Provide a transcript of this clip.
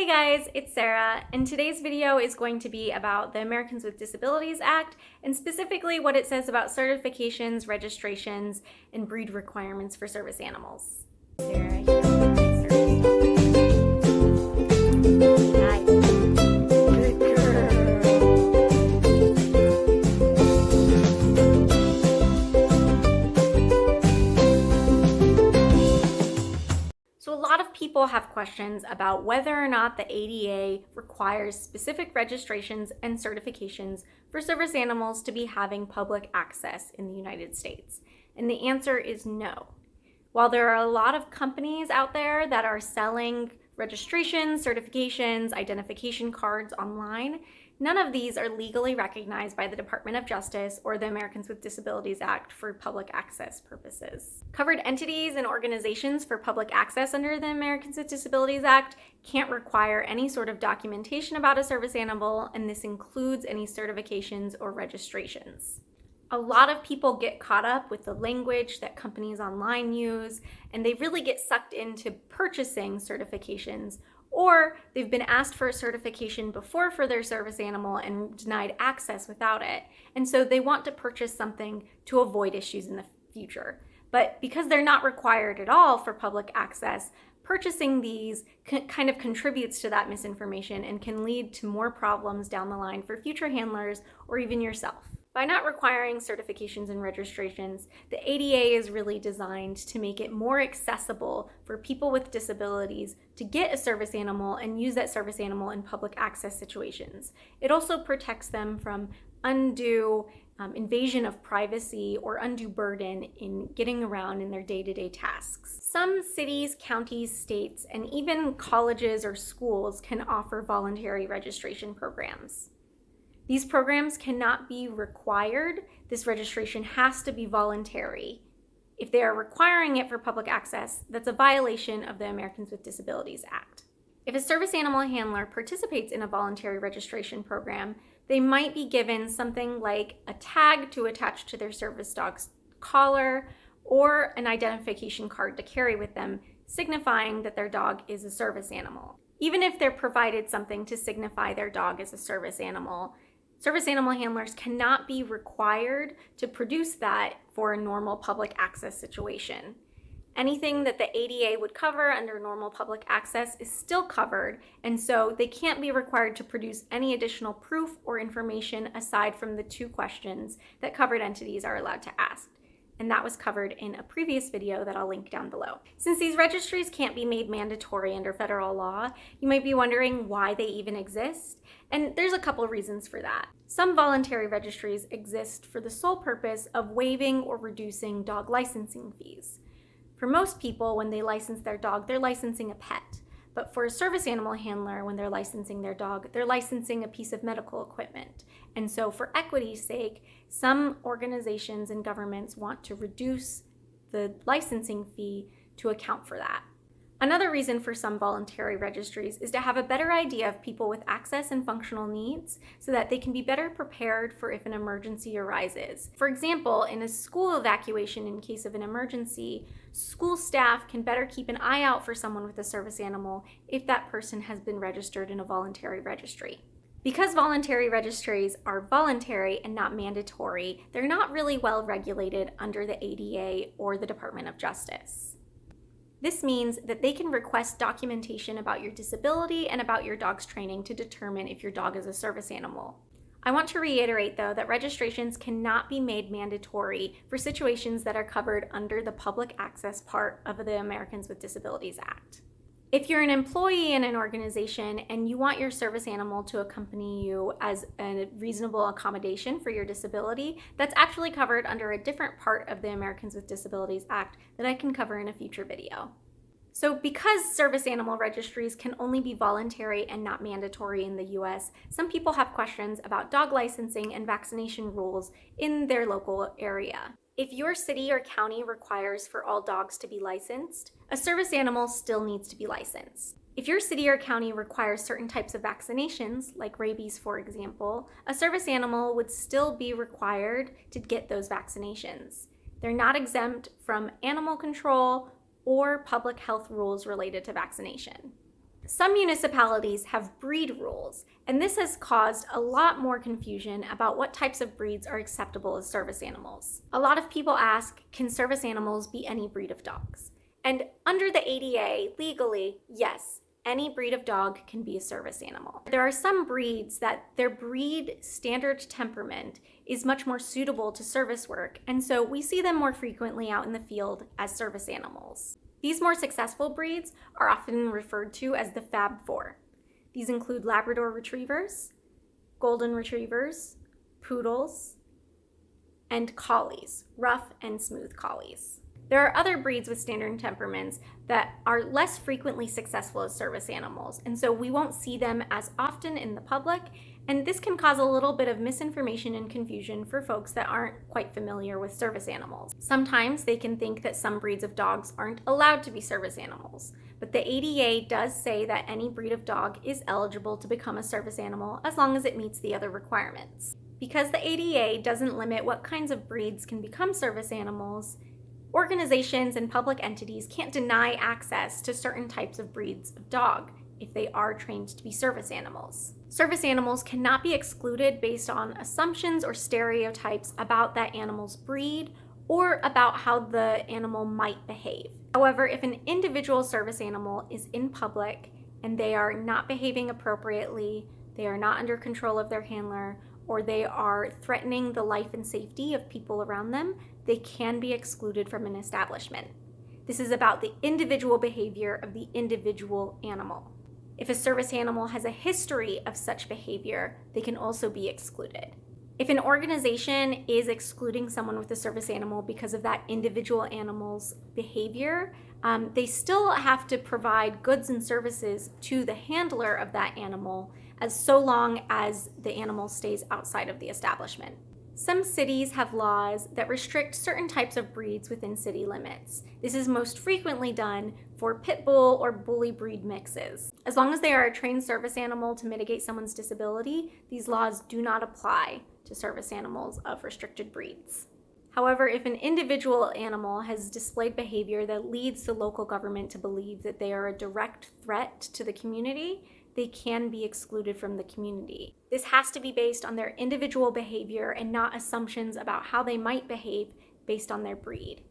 guys, it's Sarah, and today's video is going to be about the Americans with Disabilities Act, and specifically what it says about certifications, registrations, and breed requirements for service animals. Sarah, you know, Hi. Good girl. So a lot of people have questions about whether or not the ADA requires specific registrations and certifications for service animals to be having public access in the United States. And the answer is no. While there are a lot of companies out there that are selling registrations, certifications, identification cards online, none of these are legally recognized by the Department of Justice or the Americans with Disabilities Act for public access purposes. Covered entities and organizations for public access under the Americans with Disabilities Act can't require any sort of documentation about a service animal, and this includes any certifications or registrations. A lot of people get caught up with the language that companies online use, and they really get sucked into purchasing certifications, or they've been asked for a certification before for their service animal and denied access without it. And so they want to purchase something to avoid issues in the future. But because they're not required at all for public access, purchasing these kind of contributes to that misinformation and can lead to more problems down the line for future handlers or even yourself. By not requiring certifications and registrations, the ADA is really designed to make it more accessible for people with disabilities to get a service animal and use that service animal in public access situations. It also protects them from undue invasion of privacy or undue burden in getting around in their day-to-day tasks. Some cities, counties, states, and even colleges or schools can offer voluntary registration programs. These programs cannot be required. This registration has to be voluntary. If they are requiring it for public access, that's a violation of the Americans with Disabilities Act. If a service animal handler participates in a voluntary registration program, they might be given something like a tag to attach to their service dog's collar or an identification card to carry with them, signifying that their dog is a service animal. Even if they're provided something to signify their dog is a service animal handlers cannot be required to produce that for a normal public access situation. Anything that the ADA would cover under normal public access is still covered, and so they can't be required to produce any additional proof or information aside from the two questions that covered entities are allowed to ask. And that was covered in a previous video that I'll link down below. Since these registries can't be made mandatory under federal law, you might be wondering why they even exist, and there's a couple reasons for that. Some voluntary registries exist for the sole purpose of waiving or reducing dog licensing fees. For most people, when they license their dog, they're licensing a pet. But for a service animal handler, when they're licensing their dog, they're licensing a piece of medical equipment. And so for equity's sake, some organizations and governments want to reduce the licensing fee to account for that. Another reason for some voluntary registries is to have a better idea of people with access and functional needs so that they can be better prepared for if an emergency arises. For example, in a school evacuation in case of an emergency, school staff can better keep an eye out for someone with a service animal if that person has been registered in a voluntary registry. Because voluntary registries are voluntary and not mandatory, they're not really well regulated under the ADA or the Department of Justice. This means that they can request documentation about your disability and about your dog's training to determine if your dog is a service animal. I want to reiterate, though, that registrations cannot be made mandatory for situations that are covered under the public access part of the Americans with Disabilities Act. If you're an employee in an organization and you want your service animal to accompany you as a reasonable accommodation for your disability, that's actually covered under a different part of the Americans with Disabilities Act that I can cover in a future video. So because service animal registries can only be voluntary and not mandatory in the US, some people have questions about dog licensing and vaccination rules in their local area. If your city or county requires for all dogs to be licensed, a service animal still needs to be licensed. If your city or county requires certain types of vaccinations, like rabies for example, a service animal would still be required to get those vaccinations. They're not exempt from animal control or public health rules related to vaccination. Some municipalities have breed rules, and this has caused a lot more confusion about what types of breeds are acceptable as service animals. A lot of people ask, can service animals be any breed of dogs? And under the ADA, legally, yes, any breed of dog can be a service animal. There are some breeds that their breed standard temperament is much more suitable to service work, and so we see them more frequently out in the field as service animals. These more successful breeds are often referred to as the Fab Four. These include Labrador Retrievers, Golden Retrievers, Poodles, and Collies, rough and smooth Collies. There are other breeds with standard temperaments that are less frequently successful as service animals, and so we won't see them as often in the public, and this can cause a little bit of misinformation and confusion for folks that aren't quite familiar with service animals. Sometimes they can think that some breeds of dogs aren't allowed to be service animals, but the ADA does say that any breed of dog is eligible to become a service animal as long as it meets the other requirements. Because the ADA doesn't limit what kinds of breeds can become service animals, organizations and public entities can't deny access to certain types of breeds of dog if they are trained to be service animals. Service animals cannot be excluded based on assumptions or stereotypes about that animal's breed or about how the animal might behave. However, if an individual service animal is in public and they are not behaving appropriately, they are not under control of their handler, or they are threatening the life and safety of people around them, they can be excluded from an establishment. This is about the individual behavior of the individual animal. If a service animal has a history of such behavior, they can also be excluded. If an organization is excluding someone with a service animal because of that individual animal's behavior, they still have to provide goods and services to the handler of that animal as so long as the animal stays outside of the establishment. Some cities have laws that restrict certain types of breeds within city limits. This is most frequently done for pit bull or bully breed mixes. As long as they are a trained service animal to mitigate someone's disability, these laws do not apply to service animals of restricted breeds. However, if an individual animal has displayed behavior that leads the local government to believe that they are a direct threat to the community, they can be excluded from the community. This has to be based on their individual behavior and not assumptions about how they might behave based on their breed.